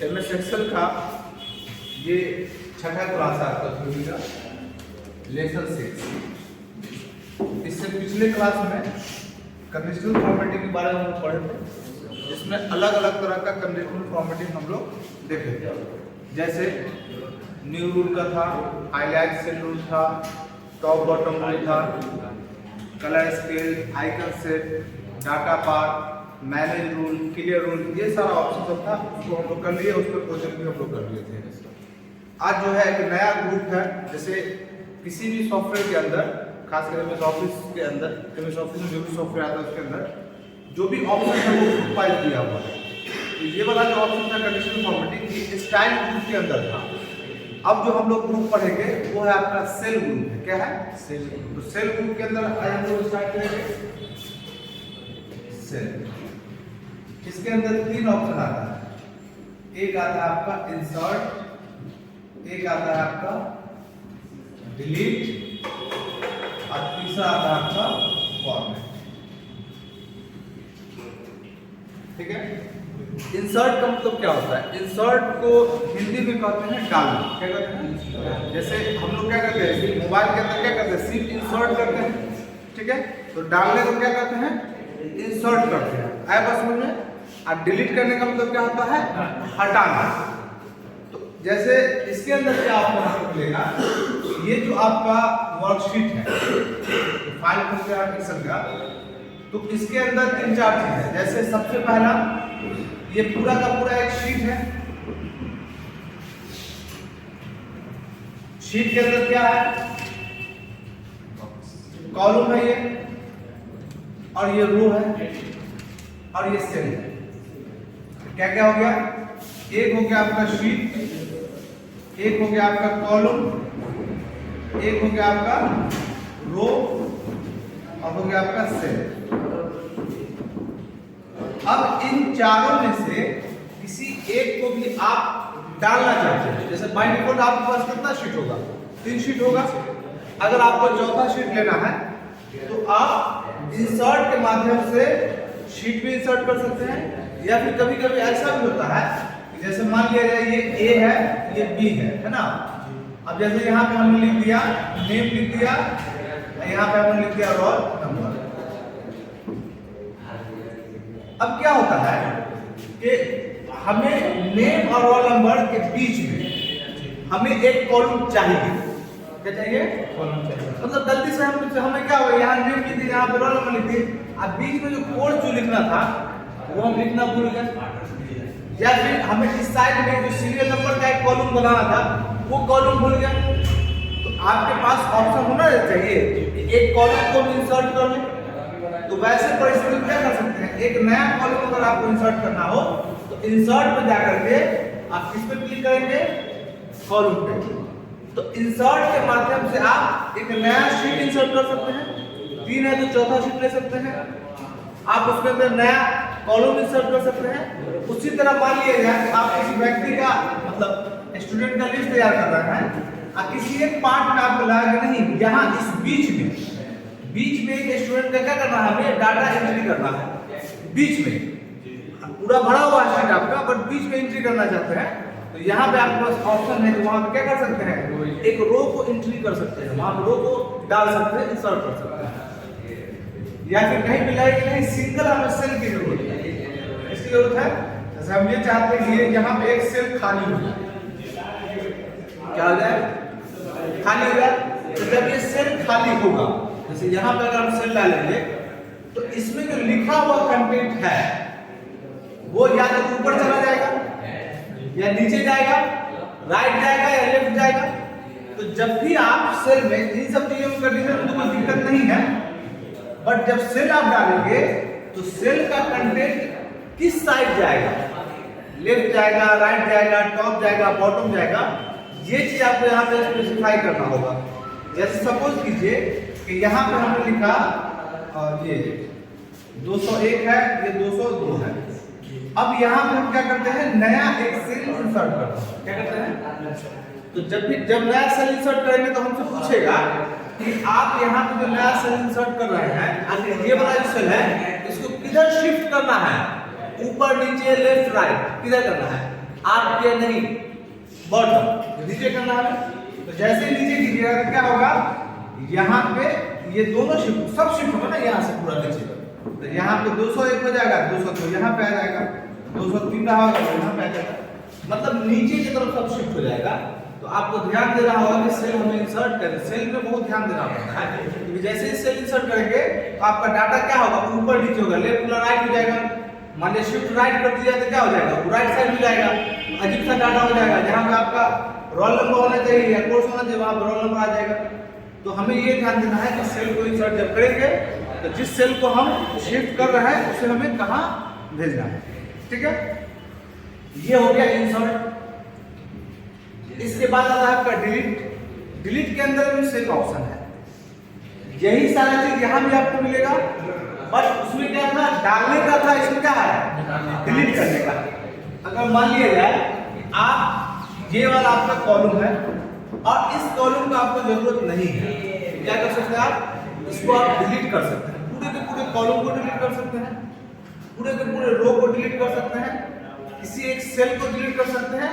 MS Excel का ये छठा क्लास है आपका थ्योरी का लेसन 6। इससे पिछले क्लास में कंडीशनल फॉर्मेटिंग के बारे में हम पढ़े थे, जिसमें अलग अलग तरह का कंडीशनल फॉर्मेटिंग हम लोग देखे थे। जैसे न्यू रूल का था, हाईलाइट सेल रूल था, टॉप बॉटम रूल था, colour scale, icon set, data part, manage rule, clear rule, ये सारा ऑप्शन सब था, उसको हम लोग कर लिए। उस पर क्वेश्चन भी हम लोग कर लिए थे। आज जो है एक नया ग्रुप है। जैसे किसी भी सॉफ्टवेयर के अंदर, खासकर एमएस ऑफिस के अंदर, एमएस ऑफिस में जो भी सॉफ्टवेयर आता है उसके अंदर जो भी ऑप्शन है वो ग्रुप वाइज दिया हुआ है। तो ये वाला जो ऑप्शन था कंडीशनल फॉर्मेटिंग, ये स्टाइल ग्रुप के अंदर था। अब जो हम लोग ग्रुप पढ़ेंगे वो है आपका सेल ग्रुप है। क्या है? सेल। तो सेल ग्रुप के अंदर आज हम लोग स्टार्ट करेंगे सेल। इसके अंदर तीन ऑप्शन आता है। एक आता है आपका इंसर्ट, एक आता है आपका डिलीट, और तीसरा आता है आपका फॉर्मेट। ठीक है। इंसर्ट का मतलब क्या होता है? इंसर्ट को हिंदी में कहते हैं डालना। क्या कहते हैं? जैसे हम लोग क्या करते हैं मोबाइल के अंदर, क्या करते हैं सिम इंसर्ट करते हैं। ठीक है। तो डालने को क्या कहते हैं? इंसर्ट करते हैं। आया बात समझ में? और डिलीट करने का मतलब क्या होता है? हटाना। तो जैसे इसके अंदर क्या आपको मिलेगा, ये जो आपका वर्कशीट है, फाइल खोलते हैं एक्सेल का, तो इसके अंदर तीन चार चीज है। जैसे सबसे पहला, ये पूरा का पूरा एक शीट है। शीट के अंदर क्या है? कॉलम है ये, और ये रो है, और ये सेल है। क्या क्या हो गया? एक हो गया आपका शीट, एक हो गया आपका कॉलम, एक हो गया आपका रो, और हो गया आपका सेल। अब इन चारों में से किसी एक को भी आप डालना चाहते हैं। जैसे बाय डिफॉल्ट आपके पास कितना शीट होगा? 3 शीट होगा। अगर आपको चौथा शीट लेना है तो आप इंसर्ट के माध्यम से शीट भी इंसर्ट कर सकते हैं, या फिर कभी कभी ऐसा भी होता है कि जैसे मान लिया जाए ये ए है, ये बी है ना। अब जैसे यहाँ पे हमने लिख दिया नेम, लिख दिया, यहाँ पे हमने लिख दिया रोल नंबर। अब क्या होता है कि हमें नेम और रोल नंबर के बीच में हमें एक कॉलम चाहिए। क्या चाहिए? कॉलम चाहिए। मतलब गलती से हमें क्या हुआ, यहाँ नेम लिख दिया, यहाँ पे रोल नंबर लिख दिया, अब बीच में जो कोड जो लिखना था वो हम लिखना भूल गए, या फिर हमें इस साइड में जो सीरियल नंबर का एक कॉलम बनाना था वो कॉलम भूल गए। तो आपके पास ऑप्शन होना चाहिए कि एक कॉलम को भी इंसर्ट कर लें। तो वैसे परिस्थिति में क्या कर सकते हैं, एक नया कॉलम अगर आपको इंसर्ट करना हो तो इंसर्ट में जाकर के आप किस पे क्लिक करेंगे? कॉलम पे। तो इंसर्ट के माध्यम से आप एक नया शीट इंसर्ट कर सकते हैं। 3 है तो चौथा शीट ले सकते हैं। आप उसके अंदर नया कॉलम इंसर्ट कर सकते हैं। उसी तरह मान लिया जाए आप किसी व्यक्ति का मतलब स्टूडेंट का लिस्ट तैयार कर रहे हैं, और किसी एक पार्ट में आपको लगा कि नहीं, यहाँ इस बीच में एक स्टूडेंट का क्या करना है, हमें डाटा एंट्री करना है। बीच में पूरा भरा हुआ शीट आपका, बट बीच में एंट्री करना चाहते हैं, तो यहाँ पे आपके पास ऑप्शन है कि वहां पे क्या कर सकते हैं, एक रो को एंट्री कर सकते हैं, वहां रो को डाल सकते हैं, इंसर्ट कर सकते हैं। या फिर कहीं मिला है कि नहीं सिंगल हमें सेल की जरूरत है। इसकी जरूरत है, जैसे हम ये चाहते हैं कि यहाँ पे एक सेल खाली हो जाए। क्या हो जाए? खाली हो जाए। तो जब ये सेल खाली होगा, जैसे यहाँ पे अगर हम सेल डालेंगे तो इसमें जो लिखा हुआ कंटेंट है वो या तो ऊपर चला जाएगा, या नीचे जाएगा, राइट जाएगा, या लेफ्ट जाएगा। तो जब भी आप सेल में इन सब चीजों में कंडीशन में तो कोई दिक्कत नहीं है, बट जब सेल आप डालेंगे तो सेल का कंटेंट किस साइड जाएगा, लेफ्ट जाएगा, राइट जाएगा, टॉप जाएगा, बॉटम जाएगा, ये चीज आपको यहाँ पे स्पेसिफाई करना होगा। जैसे सपोज कीजिए कि यहाँ पे हमने लिखा ये 201 है, ये 202 है। अब यहाँ पे हम क्या करते हैं, नया एक सेल इंसर्ट करते हैं। क्या करते हैं? तो जब नया सेल इंसर्ट करेंगे तो हमसे पूछेगा कि आप यहाँ पे जो नया सेल इंसर्ट कर रहे हैं, ये वाला जो सेल है इसको किधर शिफ्ट करना है, ऊपर नीचे लेफ्ट राइट किधर करना है। आपके नहीं बॉटम नीचे करना है। तो जैसे ही नीचे कीजिएगा तो क्या होगा, यहाँ पे ये दोनों शिफ्ट सब शिफ्ट होगा ना यहाँ से पूरा नीचे। तो यहाँ पे 201 हो जाएगा, 200 तो यहाँ पे आ जाएगा, 203 रहा होगा तो यहाँ पे आ जाएगा, मतलब नीचे की तरफ सब शिफ्ट हो जाएगा। तो आपको ध्यान देना होगा कि सेल हमें इंसर्ट करें, सेल में बहुत ध्यान देना पड़ता है क्योंकि जैसे ही सेल इंसर्ट करेंगे तो आपका डाटा क्या होगा, ऊपर नीचे होगा, लेफ्ट या राइट हो जाएगा। मान लीजिए शिफ्ट राइट कर दिया तो क्या हो जाएगा, वो राइट साइड हो जाएगा, अजीब सा डाटा हो जाएगा। जहाँ पे आपका रोल नंबर होना चाहिए या कोर्स होना चाहिए वहाँ पर रोल नंबर आ जाएगा। तो हमें ये ध्यान देना है कि सेल को इंसर्ट जब करेंगे तो जिस सेल को हम शिफ्ट कर रहे हैं उसे हमें कहाँ भेजना है। ठीक है, ये हो गया इंसर्ट। इसके बाद आता है आपका डिलीट। डिलीट के अंदर भी सेम ऑप्शन है, यही सारा चीज यहाँ भी आपको मिलेगा, बट उसमें क्या था, डालने का था, इसमें क्या है डिलीट करने का। अगर मान लिया जाए आप ये वाला आपका कॉलम है और इस कॉलम का आपको जरूरत नहीं है, क्या कर सकते हैं आप, इसको आप डिलीट कर सकते हैं, पूरे के पूरे कॉलम को डिलीट कर सकते हैं, पूरे के पूरे रो को डिलीट कर सकते हैं, किसी एक सेल को डिलीट कर सकते हैं,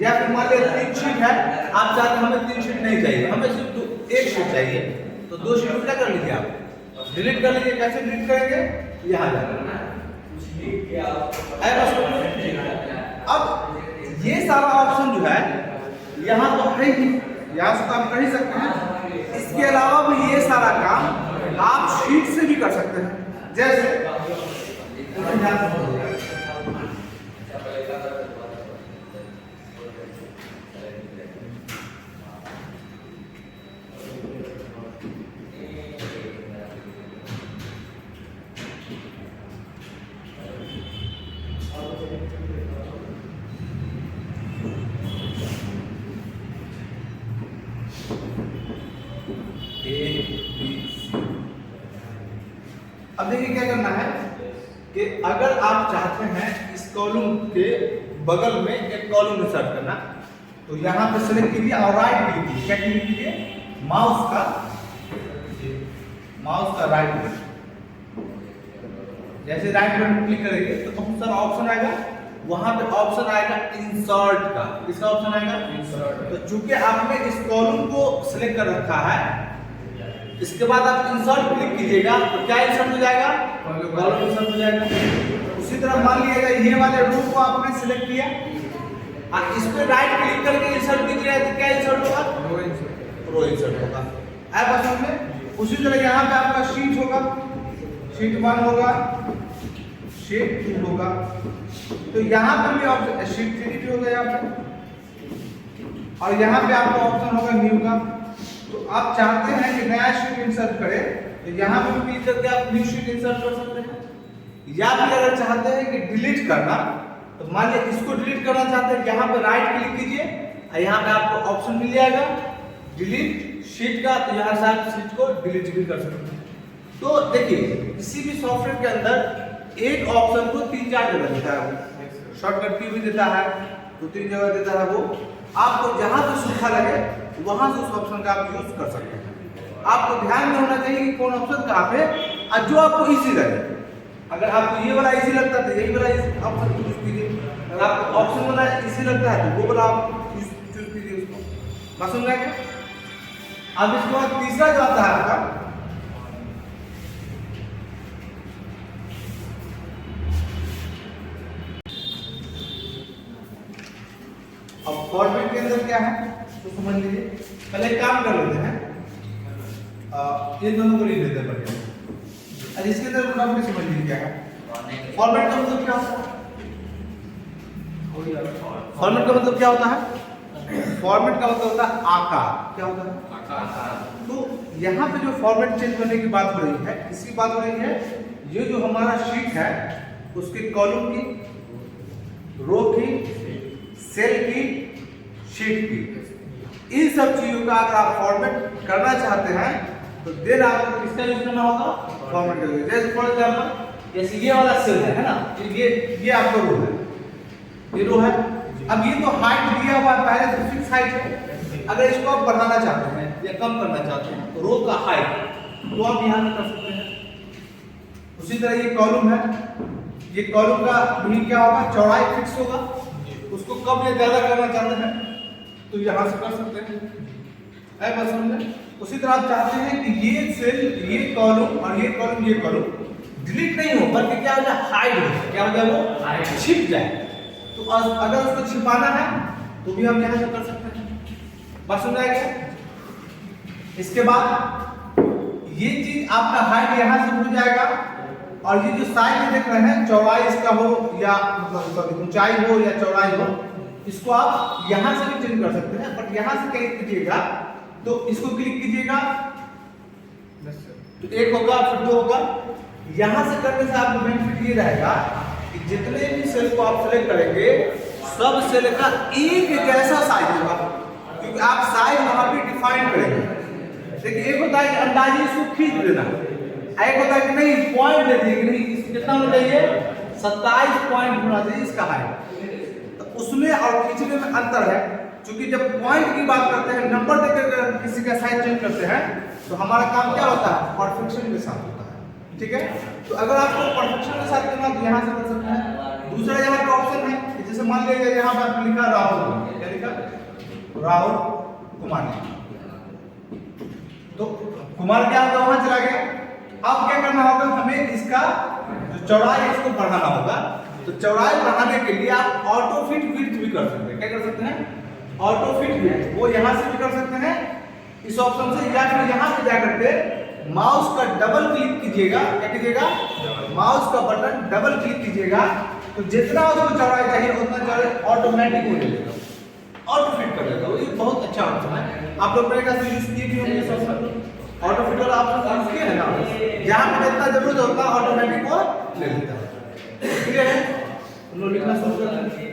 या फिर मान लीजिए 3 शीट है, आप चाहते हैं हमें 3 शीट नहीं चाहिए, हमें सिर्फ 1 शीट चाहिए, तो 2 शीट क्या कर लीजिए आप डिलीट कर लीजिए। कैसे डिलीट करेंगे, यहाँ जाकर। अब ये सारा ऑप्शन जो है यहाँ तो है ही, यहाँ से तो आप कर ही सकते हैं, इसके अलावा भी ये सारा काम आप शीट से भी कर सकते हैं। जैसे अब देखिए क्या करना है कि अगर आप चाहते हैं इस कॉलम के बगल में एक कॉलम इंसर्ट करना, तो यहाँ पे सेलेक्ट कीजिए और राइट क्लिक कीजिए। क्या क्लिक कीजिए, माउस का राइट बटन। जैसे राइट बटन क्लिक करेंगे तो बहुत सारा ऑप्शन आएगा, वहां पे ऑप्शन आएगा इंसर्ट का। किसका ऑप्शन आएगा, इंसर्ट। तो चूंकि आपने इस कॉलम को सिलेक्ट कर रखा है, इसके बाद आप इंसर्ट क्लिक कीजिएगा तो क्या इंसर्ट हो जाएगा, कॉलम इंसर्ट हो जाएगा। उसी तरह मान लीजिएगा ये वाले रो को आपने सिलेक्ट किया और इस पे राइट क्लिक करके इंसर्ट कीजिएगा तो क्या इंसर्ट होगा, रो इंसर्ट होगा। अब बस में उसी तरह यहाँ पे आपका शीट होगा, शीट 1 होगा, शीट 2 होगा, तो यहाँ पे भी ऑप्शन शीट 3 होगा यहाँ पे, और यहाँ पे आपका ऑप्शन होगा न्यू का। तो आप चाहते हैं कि नया शीट इंसर्ट करें तो यहाँ पे भी क्लिक करके आप न्यू शीट इंसर्ट कर सकते हैं, या फिर अगर चाहते हैं कि डिलीट करना, तो मान लीजिए इसको डिलीट करना चाहते हैं, यहाँ पे राइट क्लिक कीजिए और यहाँ पे आपको ऑप्शन मिल जाएगा डिलीट शीट का, तो यहाँ से आप शीट को डिलीट भी कर सकते हैं। तो देखिए किसी भी सॉफ्टवेयर के अंदर एक ऑप्शन को 3-4 जगह देता है, वो शॉर्टकट की भी देता है, 2-3 जगह देता है, वो आपको जहाँ पे सुविधा लगे वहां से उस ऑप्शन का आप यूज कर सकते हैं। आपको ध्यान में होना चाहिए कि कौन ऑप्शन कहाँ पे और जो आपको इजी लगे। अगर आपको ये वाला इजी लगता है तो यही वाला ऑप्शन यूज कीजिए, अगर आपको ऑप्शन वाला इजी लगता है तो वो वाला आप चूज कीजिए उसको। बात समझ गए? अब इसके बाद तीसरा जो आता है आपका, अब फॉर्मेट के अंदर क्या है तो समझ लीजिए। पहले एक काम कर लेते हैं, ये दोनों को लिख देते हैं पहले, और इसके अंदर फॉर्मेट समझ लीजिए क्या है। फॉर्मेट का मतलब क्या होता है, फॉर्मेट का मतलब क्या होता है, फॉर्मेट का मतलब होता है आकार। क्या होता है, आकार। तो यहाँ पे जो फॉर्मेट चेंज करने की बात हो रही है, इसकी बात हो रही है, ये जो हमारा शीट है उसके कॉलम की, रो की, सेल की, शीट की, इन सब चीजों का अगर आप फॉर्मेट करना चाहते हैं तो देन आपको किसका यूज करना होगा, फॉर्मेट का। जैसे फॉर एग्जांपल जैसे ये वाला सेल है ना, ये आपका रो है, ये रो है। अब ये तो हाइट दिया हुआ है, पहले तो फिक्स हाइट है, अगर इसको आप बढ़ाना चाहते हैं या कम करना चाहते हैं तो रो का हाइट तो आप यहाँ कर सकते हैं। उसी तरह ये कॉलम है, ये कॉलम का भी क्या होगा, चौड़ाई फिक्स होगा, उसको कम या ज्यादा करना चाहते हैं तो यहाँ से कर सकते हैं। है बात समझ में? उसी तरह आप चाहते हैं कि ये सेल, ये कॉलम और ये कॉलम डिलीट नहीं हो, बल्कि क्या हो जाए, हाइड हो जाए। क्या हो जाए? वो हाइड, छिप जाए। तो अगर उसको छिपाना है तो भी हम यहाँ से कर सकते हैं। बात समझ आएगा? इसके बाद ये चीज आपका हाइट यहाँ से हो जाएगा, और ये जो साइड में देख रहे हैं, चौड़ाई इसका हो या मतलब ऊंचाई हो या चौड़ाई हो, इसको आप यहाँ से भी चेंज कर सकते हैं। बट यहाँ से क्लिक कीजिएगा तो इसको क्लिक कीजिएगा तो एक होगा, फिर दो होगा। यहाँ से करने से आपको बेनिफिट ये रहेगा कि जितने भी सेल को आप सेलेक्ट करेंगे, सब सेल का एक जैसा साइज होगा, क्योंकि आप साइज वहां पे डिफाइन करेंगे। देखिए, एक होता है कि अंदाजे इसको खींच देना, एक होता है कि नहीं पॉइंट दे दिए कि नहीं कितना होना चाहिए, 27 पॉइंट होना चाहिए इसका हाइट। तो उसमें और खींचने में अंतर है, क्योंकि जब पॉइंट की बात करते हैं, नंबर देकर किसी का साइज चेंज करते हैं, तो हमारा काम क्या होता है, परफेक्शन के साथ होता है। ठीक है, तो अगर आपको परफेक्शन के साथ करना तो यहाँ से कर सकते हैं। दूसरा यहाँ का ऑप्शन है कि जैसे मान लीजिए यहाँ पे आपने लिखा राहुल, क्या लिखा, राहुल कुमार, तो कुमार क्या होगा, वहां चला गया। अब क्या करना होगा, हमें इसका जो चौड़ाई है इसको बढ़ाना होगा। तो चौड़ाई बढ़ाने के लिए आप ऑटो फिट विड्थ भी कर सकते हैं। क्या कर सकते हैं, ऑटो फिट विड्थ, वो यहाँ से भी कर सकते हैं इस ऑप्शन से, या फिर यहाँ पे जाकर के माउस का डबल क्लिक कीजिएगा। क्या कीजिएगा, माउस का बटन डबल क्लिक कीजिएगा, तो जितना उसको चौड़ाई चाहिए उतना चौड़ाई ऑटोमेटिक हो जाएगा, ऑटो फिट कर देगा। ये बहुत अच्छा ऑप्शन है, आप लोग मेरे ख्याल से यूज किए भी होंगे। ऑटो फिट वाला ऑप्शन यूज किए हैं ना, जहाँ पे जितना जरूरत होता है ऑटोमेटिक वो ले लेता है। क्लियर है? हम लोग लिखना शुरू करते हैं।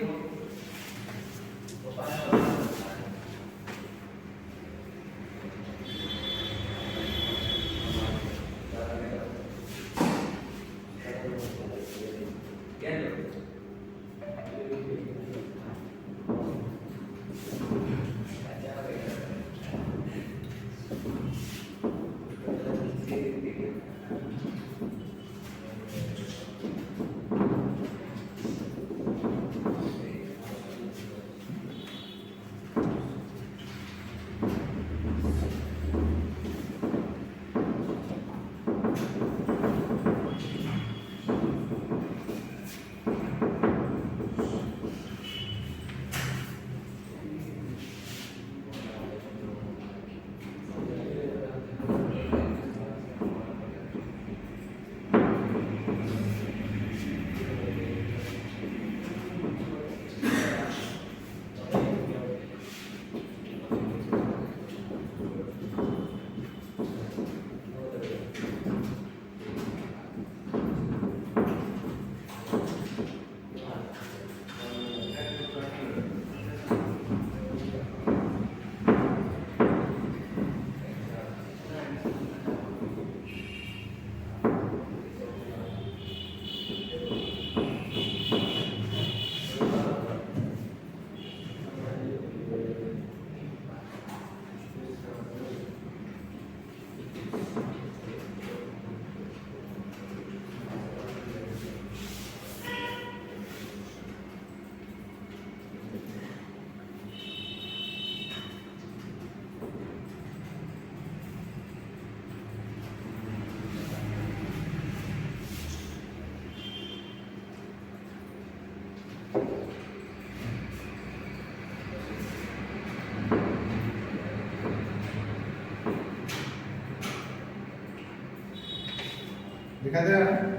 दिखा दे रहा है।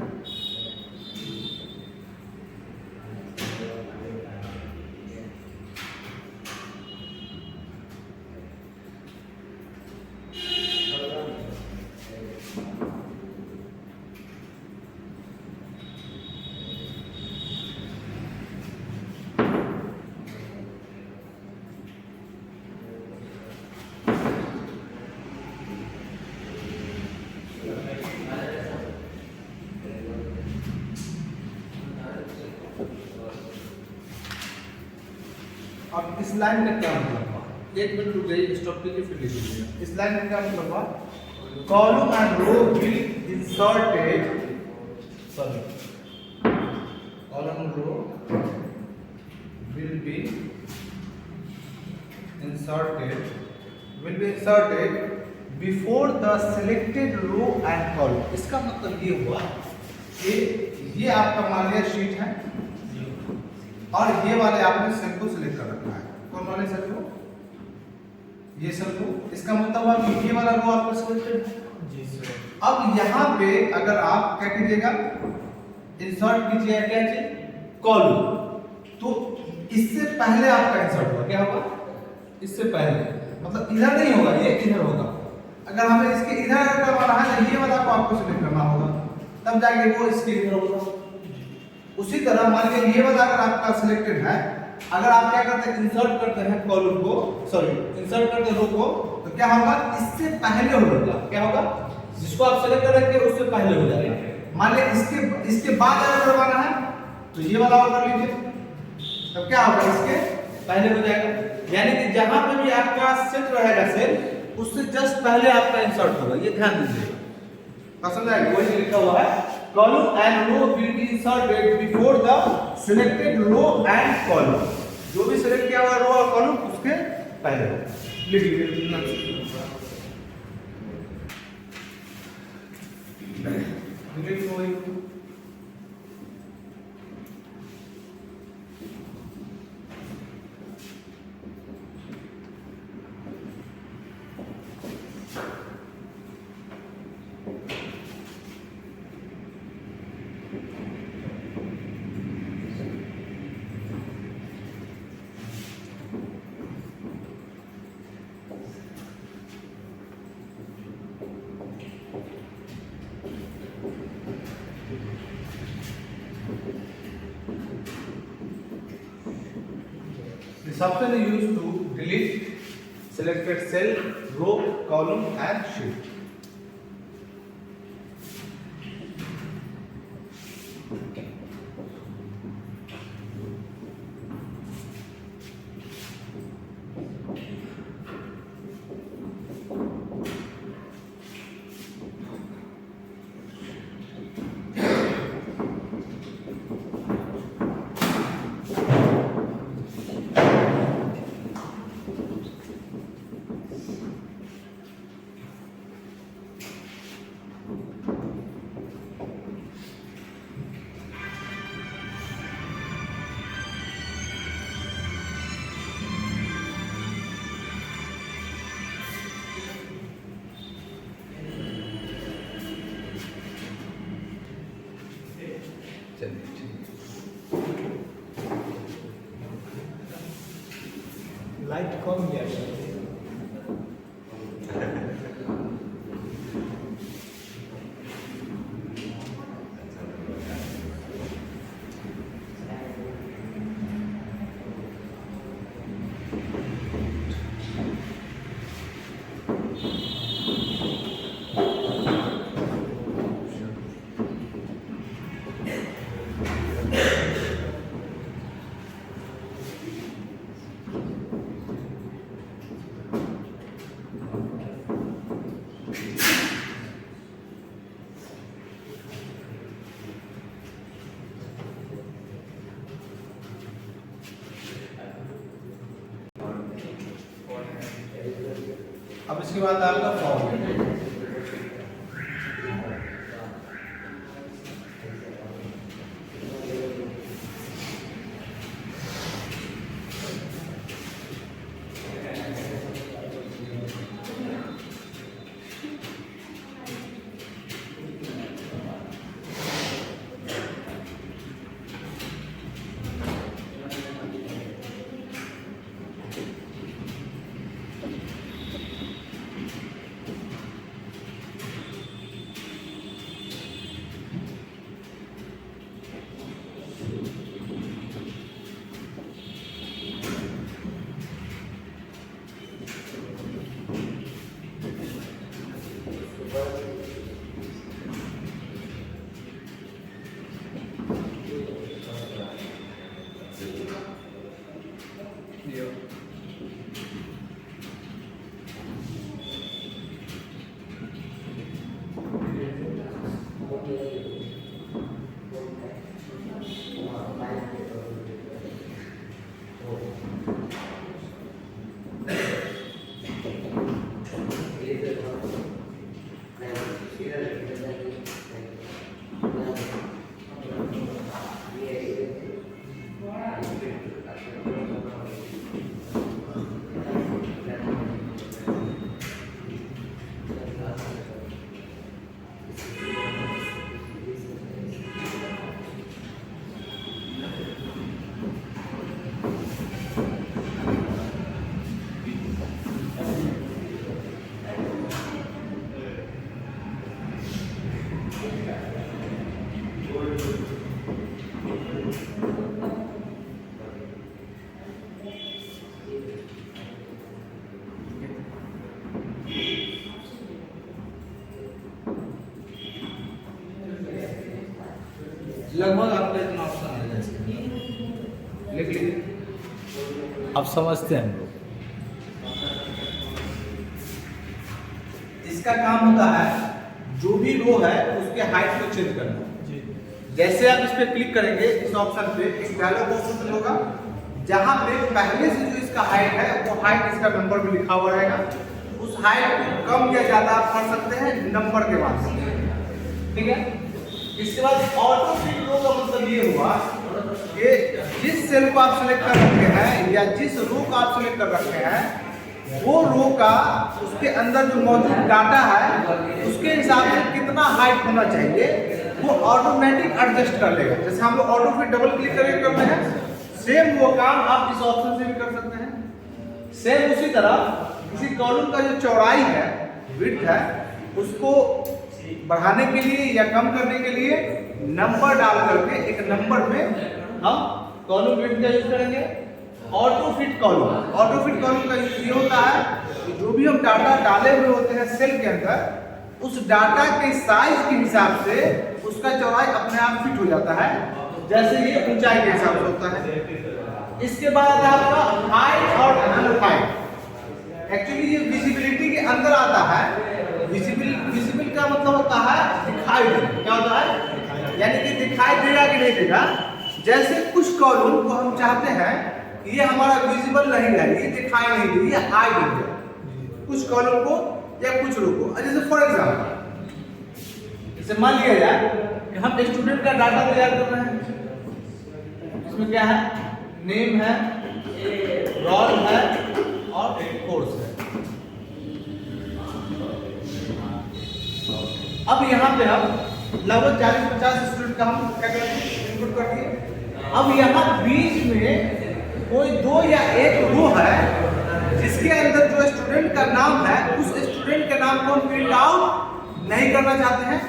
अब इस लाइन का क्या मतलब हुआ, एक मिनट रुक जाइए, स्टॉप कीजिए फिर लिखिएगा। इस लाइन का क्या मतलब हुआ, column and row will inserted, sorry, column row will be inserted before the selected row and column. इसका मतलब ये हुआ कि ये आपका मान लिया शीट है और ये वाले आपने सेल को सिलेक्ट कर रखा है। कौन वाले सेल को? ये सेल को। इसका मतलब हुआ कि ये वाला रो आपका सिलेक्टेड है। जी सर। अब यहाँ पे अगर आप क्या कीजिएगा, इंसर्ट कीजिएगा क्या चीज? कॉलम। तो इससे पहले आपका इंसर्ट होगा, क्या होगा? इससे पहले मतलब इधर नहीं होगा, ये इधर होगा। अगर हमें इसके इधर करवाना है तो ये वाला को आपको सिलेक्ट करना होगा, तब जाके वो इसके इधर होगा। उसी तरह मान लीजिए ये वाला अगर आपका सिलेक्टेड है, अगर आप क्या करते हैं, इंसर्ट करते हैं कॉलम को, सॉरी इंसर्ट करते हैं रो को, तो क्या होगा? इससे पहले होगा। क्या होगा? जिसको आप सिलेक्ट कर रखे उससे पहले हो जाएगा। मान लीजिए इसके बाद अगर करवाना है तो ये वाला कर लीजिए, तब क्या होगा? इसके पहले हो जाएगा। यानी कि जहां पे भी आपका सेट रहेगा सेल, उससे जस्ट पहले आपका इंसर्ट होगा। ये ध्यान दीजिएगा, समझ आएगा? वही लिखा हुआ है, column and row will be inserted before the selected row and column. जो भी सिलेक्ट किया हुआ रो और कॉलम उसके पहले हो। लिख लीजिए। This option is used to delete selected cell, row, column and sheet. Light कम गया अब इसके बाद आपका फॉर्मेट। लगभग आपका इतना ऑप्शन आ जाएगा। लिख लीजिए। आप समझते हैं लोग। इसका काम होता है जो भी रो है उसके हाइट को चेंज करना। जैसे आप इस पे क्लिक करेंगे इस ऑप्शन पे, एक डायलॉग ऑप्शन होगा जहां पे पहले से जो इसका हाइट है वो हाइट इसका नंबर भी लिखा हुआ रहेगा। उस हाइट को कम या ज्यादा आप कर सकते हैं नंबर के माध्यम से, ठीक है। इसके बाद ऑटो फिट रो का मतलब ये हुआ कि जिस सेल को आप सिलेक्ट कर रखे हैं या जिस रो को आप सिलेक्ट कर रखे हैं वो रो का उसके अंदर जो मौजूद डाटा है उसके हिसाब से कितना हाइट होना चाहिए वो ऑटोमेटिक एडजस्ट कर लेगा। जैसे हम लोग ऑटो फिट डबल क्लिक करते हैं, सेम वो काम आप इस ऑप्शन से भी कर सकते हैं। सेम उसी तरह किसी कॉलम का जो चौड़ाई है, विड्थ है, उसको बढ़ाने के लिए या कम करने के लिए नंबर डाल करके एक नंबर में हम कॉलम विड्थ का यूज करेंगे। Auto fit column, auto fit column का यूज ये होता है कि जो भी हम डाटा डाले हुए होते हैं सेल के अंदर उस डाटा के साइज के हिसाब से उसका चौड़ाई अपने आप फिट हो जाता है, जैसे ये ऊंचाई के हिसाब से होता है। इसके बाद आपका हाइट और अनहाइट, एक्चुअली ये विजिबिलिटी के अंदर आता है। विजिबल का मतलब होता है दिखाई देना। क्या होता है? यानी कि दिखाई देगा कि नहीं देगा। जैसे कुछ कॉलम को हम चाहते हैं कि ये हमारा विजिबल नहीं है, ये दिखाई नहीं दे, ये हाइड हो जाए कुछ कॉलम को या कुछ रो को। जैसे फॉर एग्जाम्पल जैसे मान लिया जाए कि हम स्टूडेंट का डाटा तैयार कर रहे हैं। इसमें क्या है? नेम है, रोल है और कोर्स है। अब यहाँ पे हम लगभग 40-50 स्टूडेंट का हम क्या करेंगे? इनपुट कर दिए। अब यहाँ बीच में कोई दो या एक रो है जिसके अंदर जो स्टूडेंट का नाम है उस स्टूडेंट के नाम को हम प्रिंट आउट नहीं करना चाहते हैं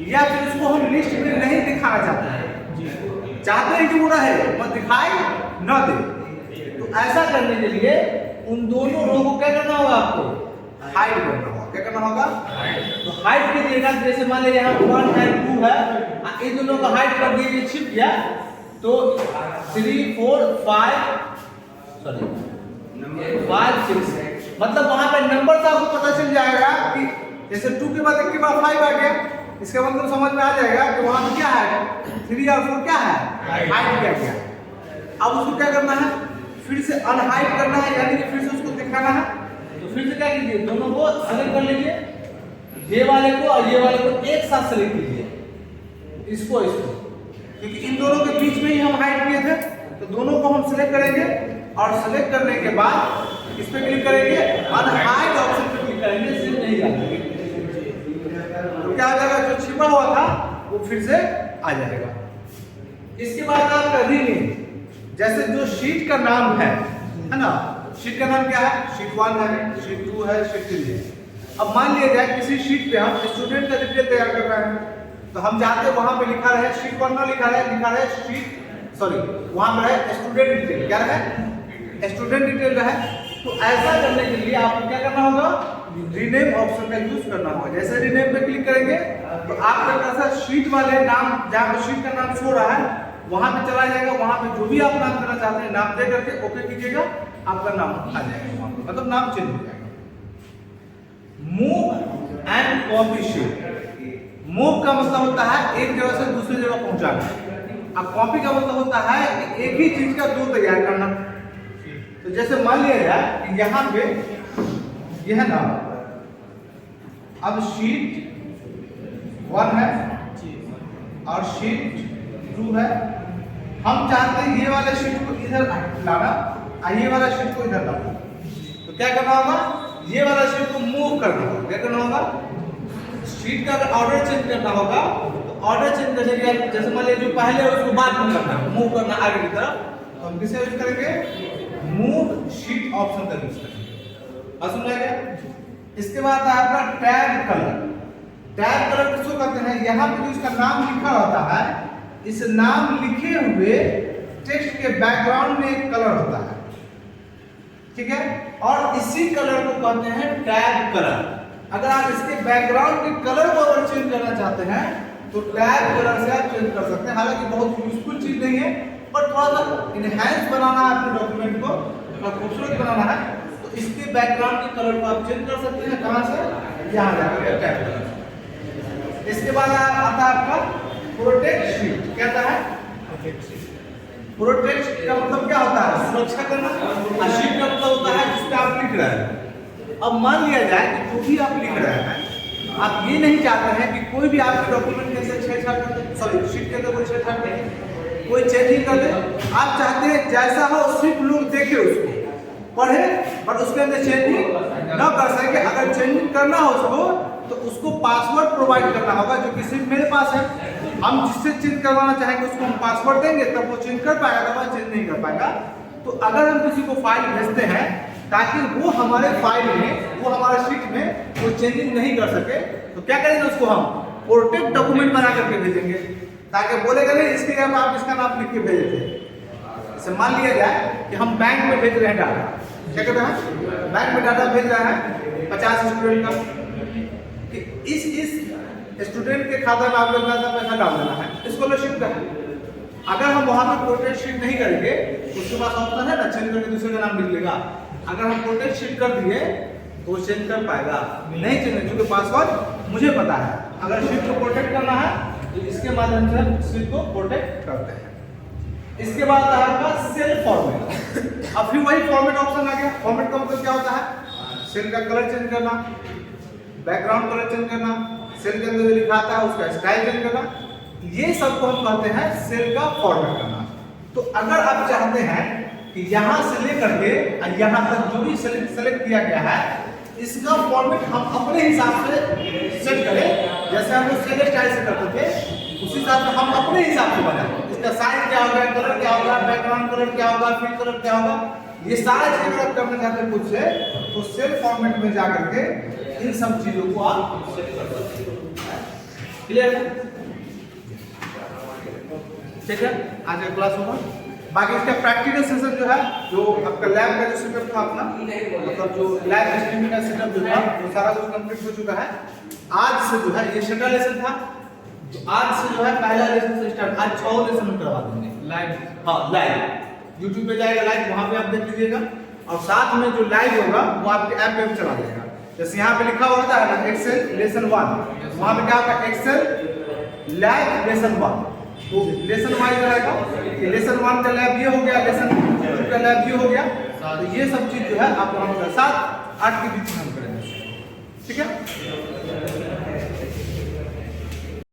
या फिर उसको हम लिस्ट में नहीं दिखाना चाहते हैं, चाहते हैं कि वो रहे मत दिखाई न दे। तो ऐसा करने के लिए उन दोनों रो को क्या करना होगा? आपको हाइड करना होगा। क्या करना होगा? तो हाइड कीजिएगा। जैसे मान लीजिए यहाँ 1 है 2 है, इन दोनों का हाइड कर दिए, छिप गया तो 3 4 5 6 मतलब वहां पे नंबर से आपको पता चल जाएगा कि जैसे 2 के बाद 1 के बाद 5 आ गया, इसका मतलब समझ में आ जाएगा कि वहां पे क्या है 3 और 4 क्या है हाइड किया गया। अब उसको क्या करना है? फिर से अनहाइड करना है, यानी कि फिर से उसको दिखाना है। तो फिर से क्या कीजिए? दोनों को सेलेक्ट कर लीजिए, ये वाले को और ये वाले को एक साथ सेलेक्ट कीजिए, इसको क्योंकि इन दोनों के बीच में ही हम हाइड किए थे। तो दोनों को हम सिलेक्ट करेंगे और सिलेक्ट करने के बाद इस पे क्लिक करेंगे, अनहाइड ऑप्शन पे क्लिक करेंगे, सिर्फ नहीं जाएगा। तो क्या हो जाएगा? जो छिपा हुआ था वो फिर से आ जाएगा। इसके बाद आपका रीनेम, जैसे जो शीट का नाम है ना, शीट का नाम क्या है? शीट 1 है, शीट 2 है, शीट 3 है। अब मान लिया जाए किसी शीट पे हम स्टूडेंट का डिटेल तैयार कर रहे हैं, तो हम चाहते हैं वहां पे लिखा रहे शीट 1 ना लिखा रहे शीट वहां पर है स्टूडेंट डिटेल। क्या रहे? स्टूडेंट डिटेल रहे। तो ऐसा करने के लिए आपको क्या करना होगा? रीनेम ऑप्शन का यूज करना होगा। जैसे रीनेम पे क्लिक करेंगे तो आपका कर्सर शीट वाले नाम जहां पे शीट का नाम शो रहा है वहां पे चला जाएगा। वहां पे जो भी आप नाम देना चाहते हैं नाम दे करके ओके कीजिएगा, आपका नाम आ जाएगा वहां पे, मतलब नाम चेंज हो जाएगा। Move and copy sheet. Move का मतलब होता है एक जगह से दूसरी जगह पहुंचाना। अब कॉपी का मतलब होता है एक ही चीज का दो तैयार करना। तो जैसे मान लिया जाए कि यहाँ पे यह है ना, अब शीट 1 है और शीट 2 है। हम चाहते हैं ये वाले शीट को इधर लाना और ये वाला शीट को इधर लाना। तो क्या करना होगा? ये वाला शीट को मूव करना होगा। क्या करना होगा? शीट का अगर ऑर्डर चेंज करना होगा तो ऑर्डर चेंज करने के लिए जैसे मान लीजिए जो पहले है उसको बाद में करना है, मूव करना आगे की तरफ, तो हम किसे यूज करेंगे? मूव शीट ऑप्शन का यूज करेंगे। समझ गया? इसके बाद आपका टैग कलर। टैग कलर किसको कहते हैं? यहाँ पे जो इसका नाम लिखा होता है, इस नाम लिखे हुए टेक्स्ट के बैकग्राउंड में एक कलर होता है, ठीक है, और इसी कलर को कहते हैं टैग कलर। अगर आप इसके बैकग्राउंड के कलर को अगर चेंज करना चाहते हैं तो टैब कलर से आप चेंज कर सकते हैं। हालांकि बहुत यूजफुल चीज नहीं है, पर थोड़ा सा इनहैंस बनाना है अपने डॉक्यूमेंट को, थोड़ा खूबसूरत बनाना है, तो इसके बैकग्राउंड के कलर को आप चेंज कर सकते हैं। कहाँ से? यहाँ जाकर टैब कलर। इसके बाद आता है आपका प्रोटेक्ट शीट। क्या आता है? प्रोटेक्ट का मतलब क्या होता है? सुरक्षा करना। और शीट का मतलब होता है जिस पे आप लिख रहे हैं। अब मान लिया जाए कि जो भी आप लिख रहे हैं, आप ये नहीं चाहते हैं कि कोई भी आपके डॉक्यूमेंट के अंदर छेड़छाड़ कर दे, सॉरी शीट के अंदर कोई छेड़छाड़ कर दे, कोई चेंजिंग कर दे। आप चाहते हैं जैसा हो सिर्फ लोग देखे, उसको पढ़े, बट उसके अंदर चेंजिंग न कर सके। अगर चेंजिंग करना हो उसको पासवर्ड प्रोवाइड करना होगा, जो कि सिर्फ मेरे पास है। हम जिससे चेंज करवाना चाहेंगे उसको हम पासवर्ड देंगे, तब वो चेंज कर पाएगा, अदरवाइज चेंज नहीं कर पाएगा। तो अगर हम किसी को फाइल भेजते हैं ताकि वो हमारे फाइल में, वो हमारे शीट में वो चेंजिंग नहीं कर सके, तो क्या करेंगे? उसको हम प्रोटेक्ट डॉक्यूमेंट बना करके भेजेंगे, ताकि बोलेगा नहीं इसके लिए आप इसका नाम लिख के भेजे थे। जैसे मान लिया जाए कि हम बैंक में भेज रहे हैं डाटा, क्या कहते हैं? बैंक में डाटा भेज रहे हैं 50 स्टूडेंट का, कि इस स्टूडेंट के खाता में आप लोग का पैसा डाल देना है, स्कॉलरशिप का। अगर हम वहाँ पे प्रोटेक्ट शीट नहीं करेंगे, उसके पास ऑप्शन है ना चेंज करके दूसरे का नाम लिख लेगा। अगर हम प्रोटेक्ट शीट कर दिए तो चेंज कर पाएगा नहीं, चेंज क्योंकि पासवर्ड मुझे पता है। अगर शीट को प्रोटेक्ट करना है तो इसके माध्यम से हम शीट को प्रोटेक्ट करते हैं। इसके बाद आपका सेल फॉर्मेट। अब फिर वही फॉर्मेट ऑप्शन आ गया। फॉर्मेट का मतलब क्या होता है? सेल का कलर चेंज करना, बैकग्राउंड कलर चेंज करना, सेल के अंदर जो लिखा आता है उसका स्टाइल चेंज करना, ये सबको हम कहते हैं सेल का फॉर्मेट करना। तो अगर आप चाहते हैं कि यहाँ से लेकर के यहाँ तक जो भी सेलेक्ट किया गया है, इसका फॉर्मेट हम अपने हिसाब से सेट करें, जैसे हम लोग सेल स्टाइल से करते थे, उस हिसाब से हम अपने हिसाब से बनाएं। इसका साइज क्या होगा, कलर क्या होगा, बैकग्राउंड कलर क्या होगा, फिल कलर क्या होगा, ये सारा चीज अगर आप करना चाहते हैं खुद से, तो सेल फॉर्मेट में जाकर के इन सब चीजों को आप सेट कर सकते हैं। क्लियर है? ठीक है, आज का क्लास होगा। बाकी इसका प्रैक्टिकल सेशन जो है, जो आपका लैब का जो सेटअप था अपना, मतलब जो लैब टेस्टिंग का सेटअप जो था, वो सारा कुछ कंप्लीट हो चुका है। आज से जो है ये छठा लेसन था, तो आज से जो है पहला लेसन से स्टार्ट, आज 6 लेसन हम करवा देंगे लाइव। हाँ, लाइव यूट्यूब पे जाएगा लाइव, वहाँ पे आप देख लीजिएगा। और साथ में जो लाइव होगा वो आपके ऐप पे भी चला जाएगा। जैसे यहाँ पे लिखा होता है ना एक्सेल लेसन 1, वहाँ पे क्या होगा? Excel lab lesson 1। तो लेसन वाइज रहेगा, लेसन 1 का लैब ये हो गया, लेसन 2 का लैब ये हो गया। तो ये सब चीज जो है आप 7-8 के बीच में हम करेंगे। ठीक है?